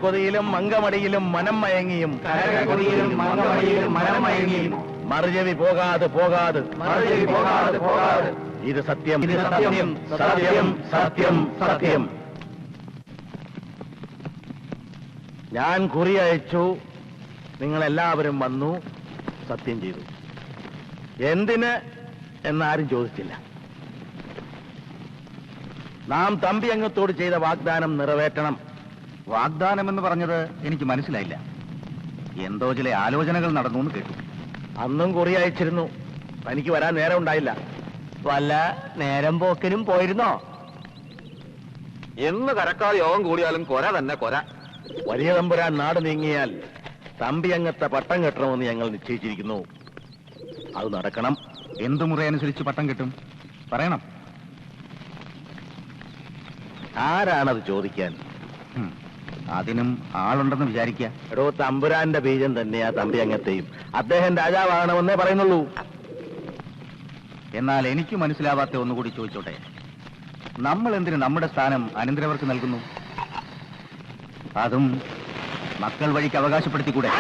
കരകക്കൊതിയിലും മങ്കമടിയിലും മനം മയങ്ങിയും മറുചെവി പോകാതെ ഇത് സത്യം സത്യം സത്യം സത്യം സത്യം. ഞാൻ കുറി അയച്ചു, നിങ്ങളെല്ലാവരും വന്നു, സത്യം ചെയ്തു. എന്തിന് എന്നാരും ചോദിച്ചില്ല. നാം തമ്പി അംഗത്തോട് ചെയ്ത വാഗ്ദാനം നിറവേറ്റണം. വാഗ്ദാനം എന്ന് പറഞ്ഞത് എനിക്ക് മനസ്സിലായില്ല. എന്തോ ചില ആലോചനകൾ നടന്നു എന്ന് കേട്ടു. അന്നും കുറി അയച്ചിരുന്നു, തനിക്ക് വരാൻ നേരം ഉണ്ടായില്ല. വല്ല നേരം പോക്കിനും പോയിരുന്നോ? എന്ന് കരക്കാർ യോഗം കൂടിയാലും കൊര തന്നെ കൊര. വലിയ തമ്പുരാൻ നാട് നീങ്ങിയാൽ തമ്പി അംഗത്തെ പട്ടം കെട്ടണമെന്ന് ഞങ്ങൾ നിശ്ചയിച്ചിരിക്കുന്നു. അത് നടക്കണം. എന്തു മുറയനുസരിച്ച് പട്ടം കിട്ടും പറയണം. ആരാണത് ചോദിക്കാൻ? അതിനും ആളുണ്ടെന്ന് വിചാരിക്കുക. എടോ, തമ്പുരാന്റെ ബീജം തന്നെയാ തമ്പി അംഗത്തെയും. അദ്ദേഹം രാജാവാകണമെന്നേ പറയുന്നുള്ളൂ. എന്നാൽ എനിക്ക് മനസ്സിലാവാത്ത ഒന്നുകൂടി ചോദിച്ചോട്ടെ. നമ്മൾ എന്തിന് നമ്മുടെ സ്ഥാനം അനന്തരവർക്ക് നൽകുന്നു? അതും മക്കൾ വഴിക്ക് അവകാശപ്പെടുത്തിക്കൂടെ?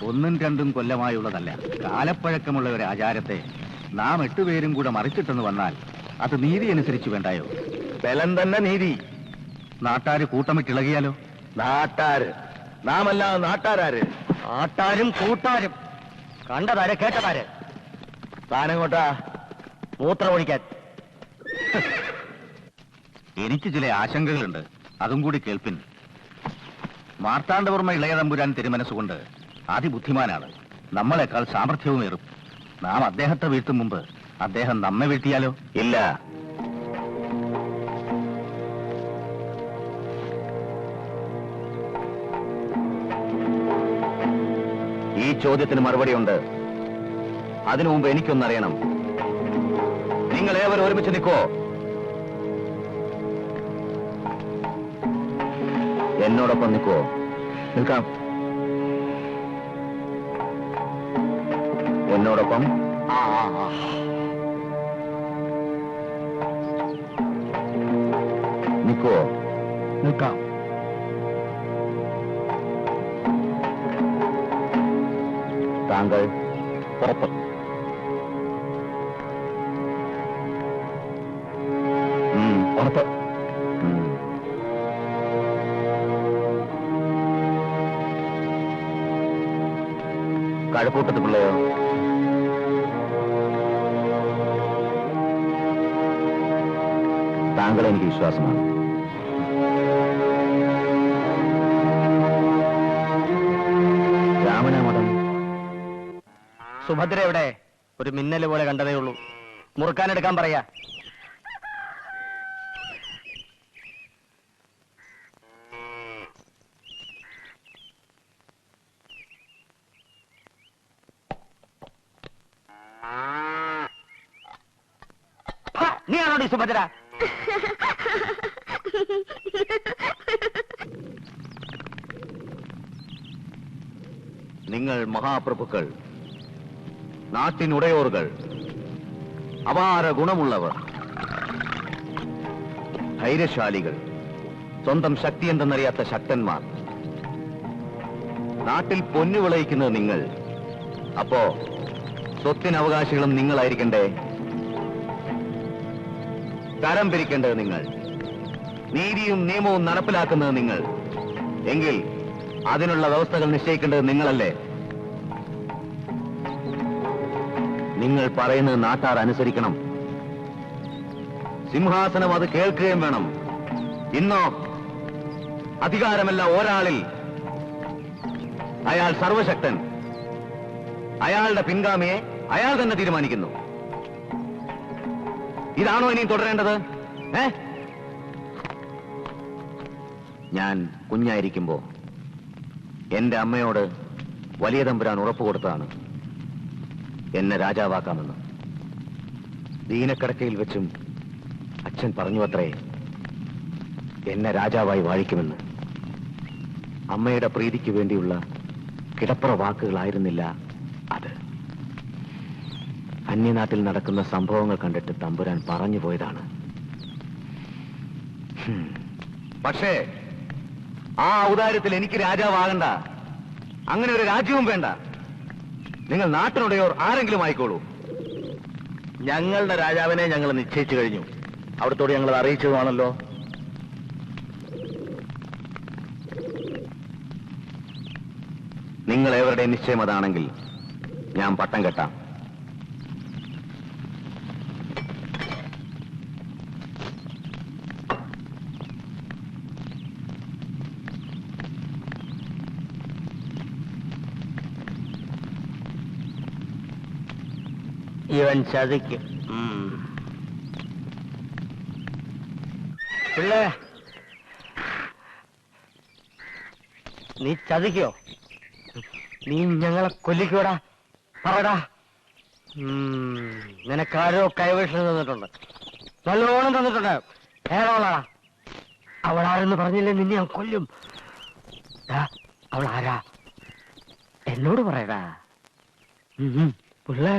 ഒന്നും രണ്ടും കൊല്ലമായുള്ളതല്ല, കാലപ്പഴക്കമുള്ള ഒരു ആചാരത്തെ നാം 8 പേരും കൂടെ മറിച്ചിട്ടെന്ന് വന്നാൽ അത് നീതി അനുസരിച്ച് വേണ്ടായോ? ബലം തന്നെ നീതി. നാട്ടാര് കൂട്ടമിട്ടിളകിയാലോ? നാട്ടാര്? നാമല്ലാതെ നാട്ടാരാര്? നാട്ടാരും കൂട്ടാരും. കണ്ടതാര് കേട്ടതാര്? താനെങ്ങോട്ടാ? മൂത്രമൊഴിക്കാൻ. എനിക്ക് ചില ആശങ്കകളുണ്ട്, അതും കൂടി കേൾപ്പിൻ. മാർത്താണ്ഡവർമ്മ ഇളയ തമ്പുരാൻ തിരുമനസ്സുകൊണ്ട് അതിബുദ്ധിമാനാണ്. നമ്മളെക്കാൾ സാമർഥ്യവുമേറും. നാം അദ്ദേഹത്തെ വീഴ്ത്തും മുമ്പ് അദ്ദേഹം നമ്മെ വീഴ്ത്തിയാലോ? ഇല്ല. ഈ ചോദ്യത്തിന് മറുപടിയുണ്ട്. അതിനു മുമ്പ് എനിക്കൊന്നറിയണം. നിങ്ങൾ ഏവരും ഒരുമിച്ച് നിൽക്കോ? എന്നോടൊപ്പം നിൽക്കോ? നിൽക്കാം. എന്നോടൊപ്പം നിൽക്കോ? നിൽക്കാം. താങ്കൾ പുറത്ത്. പുറത്ത്. കഴക്കൂട്ടത്ത് പിള്ളയോ? താങ്കളെ എനിക്ക് വിശ്വാസമാണ്. രാമനാമഠം. സുഭദ്ര എവിടെ? ഒരു മിന്നൽ പോലെ കണ്ടതേ ഉള്ളൂ. മുറുക്കാനെടുക്കാൻ പറയാ. നീയാണോടി സുഭദ്ര? നിങ്ങൾ മഹാപ്രഭുക്കൾ, നാട്ടിനുടയോറുകൾ, അപാര ഗുണമുള്ളവർ, ധൈര്യശാലികൾ, സ്വന്തം ശക്തി എന്തെന്നറിയാത്ത ശക്തന്മാർ. നാട്ടിൽ പൊന്നു വിളയിക്കുന്നത് നിങ്ങൾ. അപ്പോ സ്വത്തിന് അവകാശികളും നിങ്ങളായിരിക്കണ്ടേ? കരം പിരിക്കേണ്ടത് നിങ്ങൾ, നീതിയും നിയമവും നടപ്പിലാക്കുന്നത് നിങ്ങൾ. എങ്കിൽ അതിനുള്ള വ്യവസ്ഥകൾ നിശ്ചയിക്കേണ്ടത് നിങ്ങളല്ലേ? നിങ്ങൾ പറയുന്നത് നാട്ടാർ അനുസരിക്കണം. സിംഹാസനം അത് കേൾക്കുകയും വേണം. ഇന്നോ അധികാരമല്ല ഒരാളിൽ. അയാൾ സർവശക്തൻ. അയാളുടെ പിൻഗാമിയെ അയാൾ തന്നെ തീരുമാനിക്കുന്നു. ഇതാണോ ഇനിയും തുടരേണ്ടത്? ഞാൻ കുഞ്ഞായിരിക്കുമ്പോ എന്റെ അമ്മയോട് വലിയ തമ്പുരാൻ ഉറപ്പുകൊടുത്തതാണ് എന്നെ രാജാവാക്കാമെന്ന്. ദീനക്കടക്കയിൽ വെച്ചും അച്ഛൻ പറഞ്ഞു അത്രേ എന്നെ രാജാവായി വാഴിക്കുമെന്ന്. അമ്മയുടെ പ്രീതിക്ക് വേണ്ടിയുള്ള കിടപ്പുറ വാക്കുകളായിരുന്നില്ല അത്. അന്യനാട്ടിൽ നടക്കുന്ന സംഭവങ്ങൾ കണ്ടിട്ട് തമ്പുരാൻ പറഞ്ഞു പോയതാണ്. പക്ഷേ ആ ഔദാര്യത്തിൽ എനിക്ക് രാജാവാകണ്ട. അങ്ങനെ ഒരു രാജ്യവും വേണ്ട. നിങ്ങൾ നാട്ടിനുടയോർ ആരെങ്കിലും ആയിക്കോളൂ. ഞങ്ങളുടെ രാജാവിനെ ഞങ്ങൾ നിശ്ചയിച്ചു കഴിഞ്ഞു. അവിടത്തോട് ഞങ്ങൾ അറിയിച്ചതുമാണല്ലോ. നിങ്ങൾ ഏവരുടെ നിശ്ചയം അതാണെങ്കിൽ ഞാൻ പട്ടം കെട്ടാം. ഇവൻ ചതിക്കും. പിള്ളേ, നീ ചതിക്കോ? നീ ഞങ്ങളെ കൊല്ലിക്കോടാ? പറടാ. നിനക്കാരോ കൈവശം തന്നിട്ടുണ്ട്, നല്ലോണം തന്നിട്ടുണ്ട്. ഏറോളാ. അവളാരെന്ന് പറഞ്ഞില്ലേ നിന്നെ ഞാൻ കൊല്ലും. അവൾ ആരാ എന്നോട് പറയടാ. പിള്ളേ,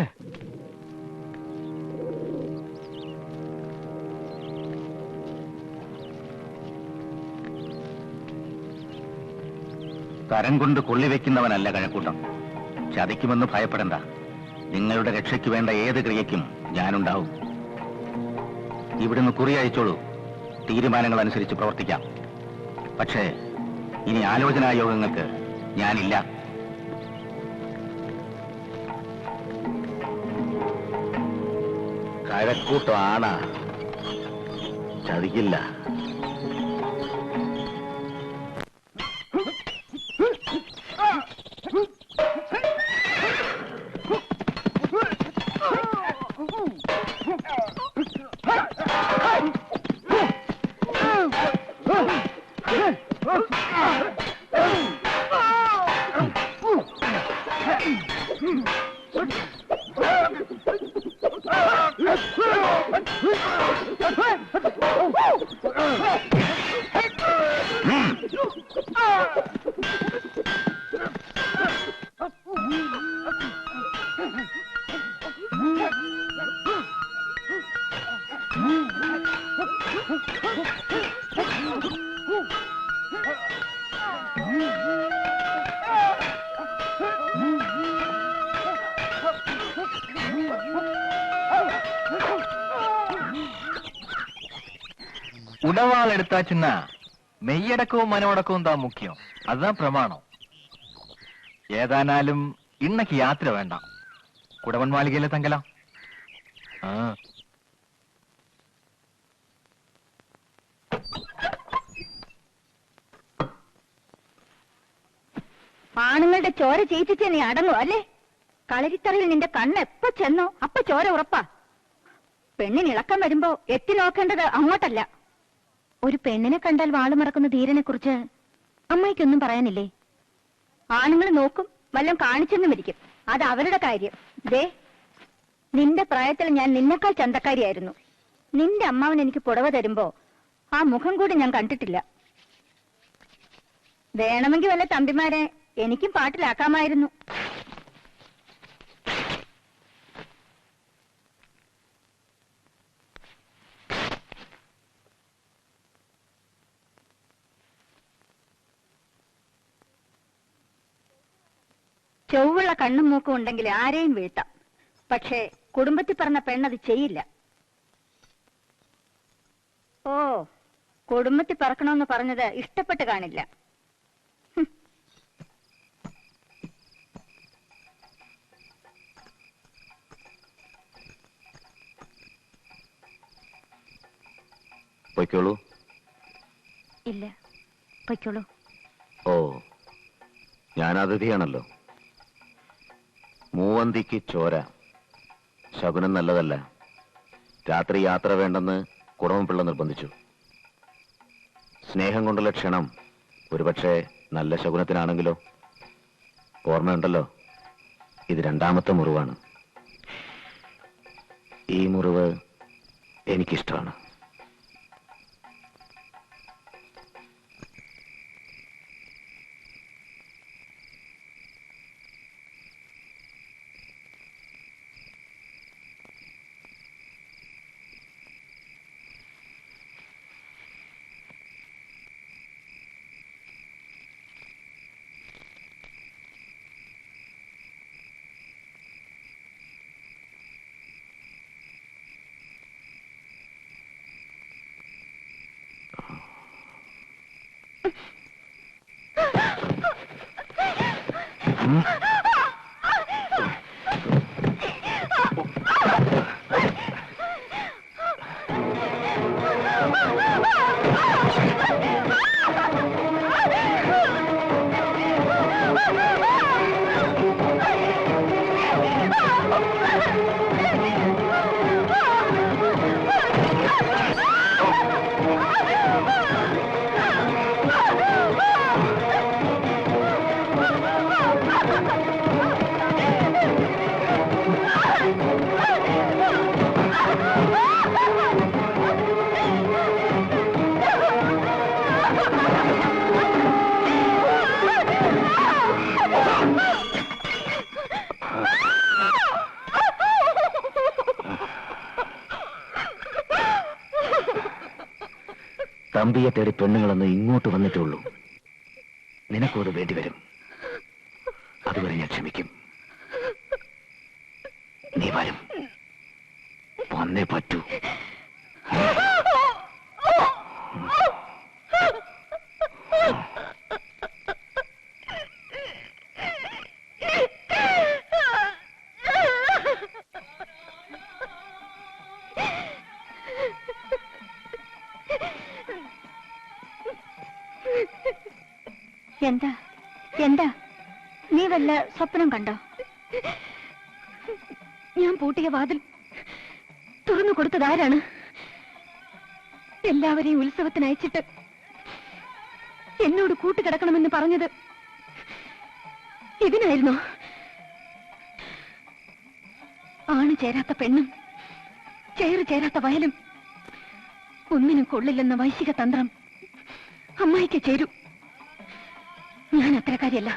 കരം കൊണ്ട് കൊള്ളിവെക്കുന്നവനല്ല കഴക്കൂട്ടം. ചതിക്കുമെന്ന് ഭയപ്പെടണ്ട. നിങ്ങളുടെ രക്ഷയ്ക്ക് വേണ്ട ഏത് ക്രിയയ്ക്കും ഞാനുണ്ടാവും. ഇവിടുന്ന് കുറി അയച്ചോളൂ. തീരുമാനങ്ങൾ അനുസരിച്ച് പ്രവർത്തിക്കാം. പക്ഷേ ഇനി ആലോചനാ യോഗങ്ങൾക്ക് ഞാനില്ല. കഴക്കൂട്ടം ആണാ, ചതിക്കില്ല. ഉടവാൾ എടുത്താച്ചുന്ന മെയ്യടക്കവും മനവടക്കവും താ മുഖ്യം. അതുதான் പ്രമാണം. ഏതാനാലും ഇന്നക്ക് യാത്ര വേണ്ട. കുടവൻ മാളികയിലെ തങ്കല. ആണുങ്ങളുടെ ചോര ചീറ്റിച്ച് നീ അടങ്ങും അല്ലേ? കളരിത്തറയിൽ നിന്റെ കണ്ണ് എപ്പോ ചെന്നോ അപ്പൊ ചോര ഉറപ്പാ. പെണ്ണിന് ഇളക്കം വരുമ്പോ എത്തി നോക്കേണ്ടത് അങ്ങോട്ടല്ല. ഒരു പെണ്ണിനെ കണ്ടാൽ വാള് മറക്കുന്ന ധീരനെ കുറിച്ച് അമ്മയ്ക്കൊന്നും പറയാനില്ലേ? ആണുങ്ങൾ നോക്കും, വല്ലതും കാണിച്ചെന്നും ഇരിക്കും. അത് അവരുടെ കാര്യം. ദേ, നിന്റെ പ്രായത്തിൽ ഞാൻ നിന്നെക്കാൾ ചന്തക്കാരിയായിരുന്നു. നിന്റെ അമ്മാവൻ എനിക്ക് പുടവ തരുമ്പോ ആ മുഖം കൂടി ഞാൻ കണ്ടിട്ടില്ല. വേണമെങ്കിൽ വല്ല തമ്പിമാരെ എനിക്കും പാട്ടിലാക്കാമായിരുന്നു. ചൊവ്വുള്ള കണ്ണും മൂക്കും ഉണ്ടെങ്കിൽ ആരെയും വീഴ്ത്താം. പക്ഷേ കുടുംബത്തിൽ പറഞ്ഞ പെണ്ണത് ചെയ്യില്ല. ഓ, കുടുംബത്തിൽ പറക്കണമെന്ന് പറഞ്ഞത് ഇഷ്ടപ്പെട്ട് കാണില്ല. പൊയ്ക്കോളൂ. ഇല്ല, പൊയ്ക്കോളൂ. ഓ, ഞാൻ അതിഥിയാണല്ലോ. മൂവന്തിക്ക് ചോര ശകുനം നല്ലതല്ല. രാത്രി യാത്ര വേണ്ടെന്ന് കുടവൻപിള്ള നിർബന്ധിച്ചു. സ്നേഹം കൊണ്ടുള്ള ക്ഷണം ഒരുപക്ഷെ നല്ല ശകുനത്തിനാണെങ്കിലോ? ഓർമ്മയുണ്ടല്ലോ, ഇത് രണ്ടാമത്തെ മുറിവാണ്. ഈ മുറിവ് എനിക്കിഷ്ടമാണ്. തമ്പിയെ തേടി പെണ്ണുങ്ങളൊന്ന് ഇങ്ങോട്ട് വന്നിട്ടുള്ളൂ. നിനക്കും അത് വേണ്ടിവരും. അതുവരെ ഞാൻ ക്ഷമിക്കും. നീ വരും, വന്നേ പറ്റൂ. എന്താ എന്താ നീ വല്ല സ്വപ്നം കണ്ടോ? ഞാൻ പൂട്ടിയ വാതിൽ തുറന്നു കൊടുത്തതാരാണ്? എല്ലാവരെയും ഉത്സവത്തിന് അയച്ചിട്ട് എന്നോട് കൂട്ടുകിടക്കണമെന്ന് പറഞ്ഞത് ഇതിനായിരുന്നോ? ആണ് ചേരാത്ത പെണ്ണും ചേറ് ചേരാത്ത വയലും ഒന്നിനും കൊള്ളില്ലെന്ന വൈശിക തന്ത്രം അമ്മായിക്ക് ചേരൂ. ഞാൻ അത്രക്കാരിയല്ല.